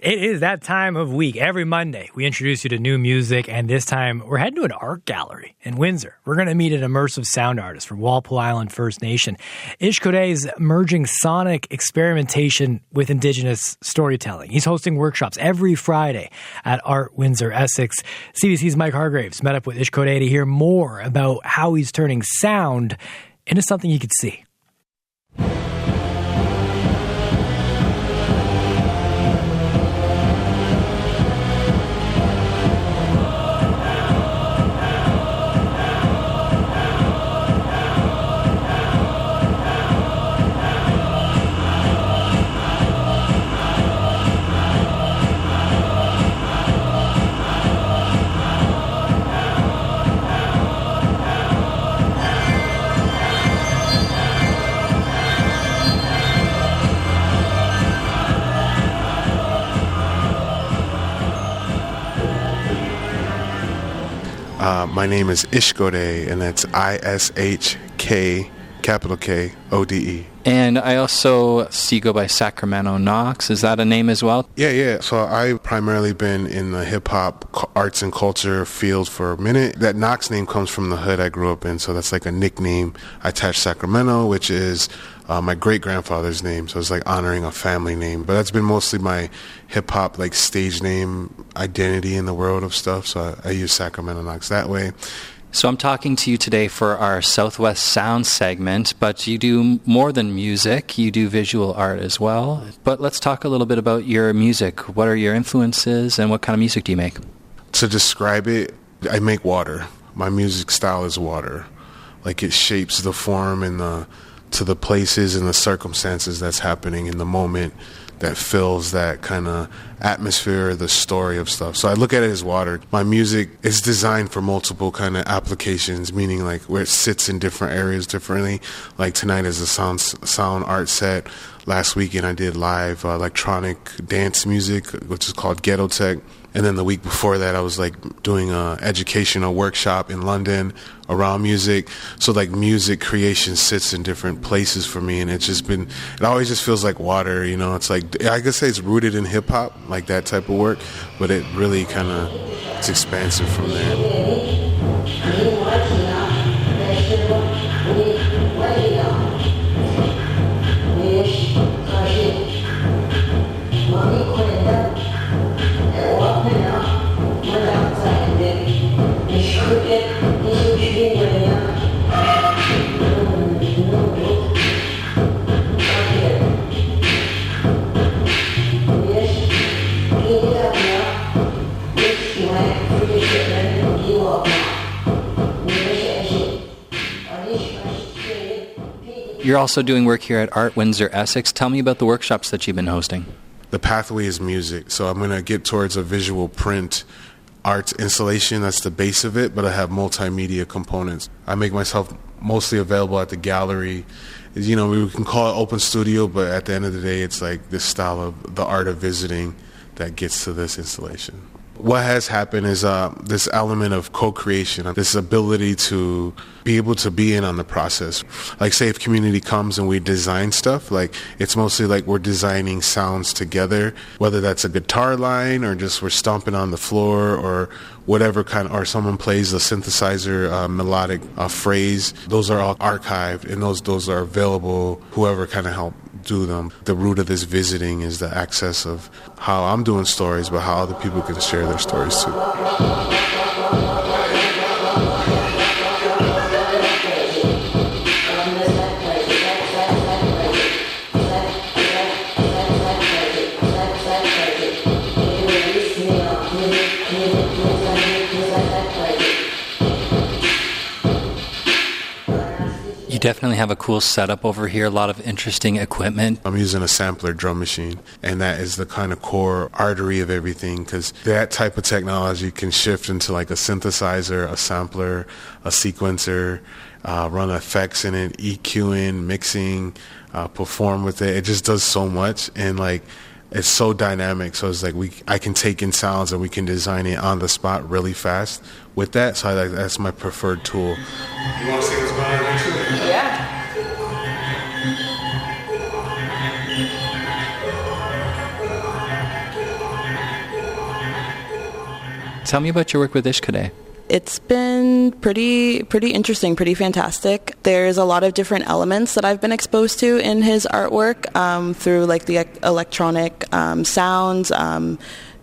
It is that time of week. Every Monday, we introduce you to new music, and this time we're heading to an art gallery in Windsor. We're going to meet an immersive sound artist from Walpole Island First Nation. ishKode is merging sonic experimentation with Indigenous storytelling. He's hosting workshops every Friday at Art Windsor-Essex. CBC's Mike Hargreaves met up with ishKode to hear more about how he's turning sound into something you could see. My name is ishKode, and that's ishK, capital K-O-D-E. And I also see you go by Sacramento Knox. Is that a name as well? Yeah. So I've primarily been in the hip-hop, arts and culture field for a minute. That Knox name comes from the hood I grew up in, so that's like a nickname. I attached Sacramento, which is my great-grandfather's name, so it's like honoring a family name. But that's been mostly my hip-hop, like stage name identity in the world of stuff, so I use Sacramento Knox that way. So I'm talking to you today for our Southwest Sound segment, but you do more than music. You do visual art as well. But let's talk a little bit about your music. What are your influences and what kind of music do you make? To describe it, I make water. My music style is water. Like it shapes the form and to the places and the circumstances that's happening in the moment that fills that kind of atmosphere, the story of stuff. So I look at it as water. My music is designed for multiple kind of applications, meaning like where it sits in different areas differently. Like tonight is a sound art set. Last weekend I did live electronic dance music, which is called Ghetto Tech. And then the week before that, I was like doing an educational workshop in London around music. So like music creation sits in different places for me, and it always just feels like water, you know. It's like, I could say it's rooted in hip hop, like that type of work, but it really kind of, it's expansive from there. You're also doing work here at Art Windsor-Essex. Tell me about the workshops that you've been hosting. The pathway is music, so I'm going to get towards a visual print art installation. That's the base of it, but I have multimedia components. I make myself mostly available at the gallery. You know, we can call it open studio, but at the end of the day, it's like this style of the art of visiting that gets to this installation. What has happened is this element of co-creation, this ability to be able to be in on the process. Like say if community comes and we design stuff, like it's mostly like we're designing sounds together, whether that's a guitar line or just we're stomping on the floor or whatever kind of, or someone plays a synthesizer melodic phrase. Those are all archived and those are available, whoever kind of helped do them. The root of this visiting is the access of how I'm doing stories, but how other people can share their stories too. You definitely have a cool setup over here, a lot of interesting equipment. I'm using a sampler drum machine, and that is the kind of core artery of everything, because that type of technology can shift into like a synthesizer, a sampler, a sequencer, run effects in it, EQing, mixing, perform with it. It just does so much, and like it's so dynamic. So it's like I can take in sounds and we can design it on the spot really fast with that. So that's my preferred tool. You want to see what's going on next week? Yeah. Tell me about your work with ishKode. It's been pretty interesting, pretty fantastic. There's a lot of different elements that I've been exposed to in his artwork through like the electronic sounds,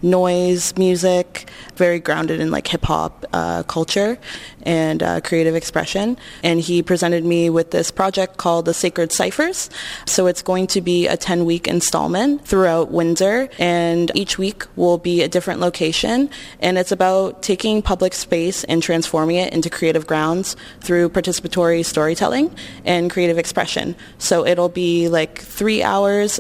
noise, music, very grounded in like hip hop culture and creative expression. And he presented me with this project called the Sacred Ciphers. So it's going to be a 10-week installment throughout Windsor, and each week will be a different location. And it's about taking public space and transforming it into creative grounds through participatory storytelling and creative expression. So it'll be like 3 hours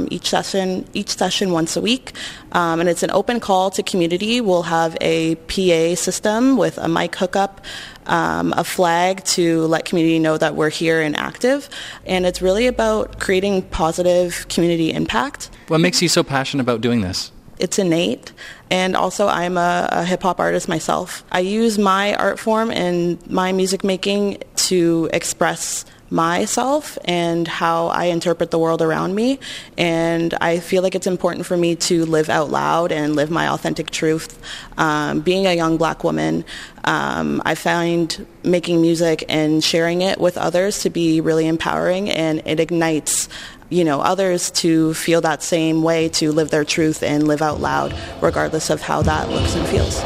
each session once a week. And it's an open call to community. We'll have a PA system with a mic hookup, a flag to let community know that we're here and active. And it's really about creating positive community impact. What makes you so passionate about doing this? It's innate. And also I'm a hip-hop artist myself. I use my art form and my music making to express myself and how I interpret the world around me. And I feel like it's important for me to live out loud and live my authentic truth. Being a young Black woman, I find making music and sharing it with others to be really empowering, and it ignites others to feel that same way, to live their truth and live out loud, regardless of how that looks and feels.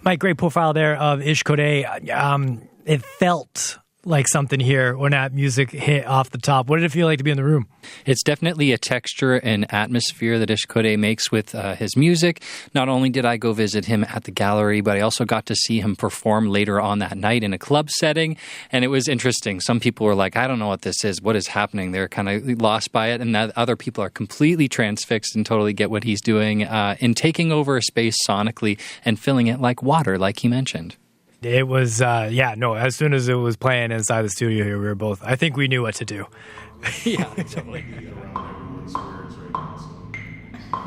Mike, great profile there of ishKode. It felt like something here when that music hit off the top. What did it feel like to be in the room? It's definitely a texture and atmosphere that ishKode makes with his music. Not only did I go visit him at the gallery, but I also got to see him perform later on that night in a club setting. And it was interesting. Some people were like, I don't know what this is. What is happening? They're kind of lost by it. And other people are completely transfixed and totally get what he's doing in taking over a space sonically and filling it like water, like he mentioned. It was, as soon as it was playing inside the studio here, we were both, I think we knew what to do. Yeah, totally.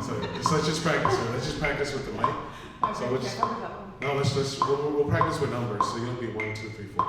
So let's just practice. Let's just practice with the mic. So we'll practice with numbers. So you'll be 1, 2, 3, 4.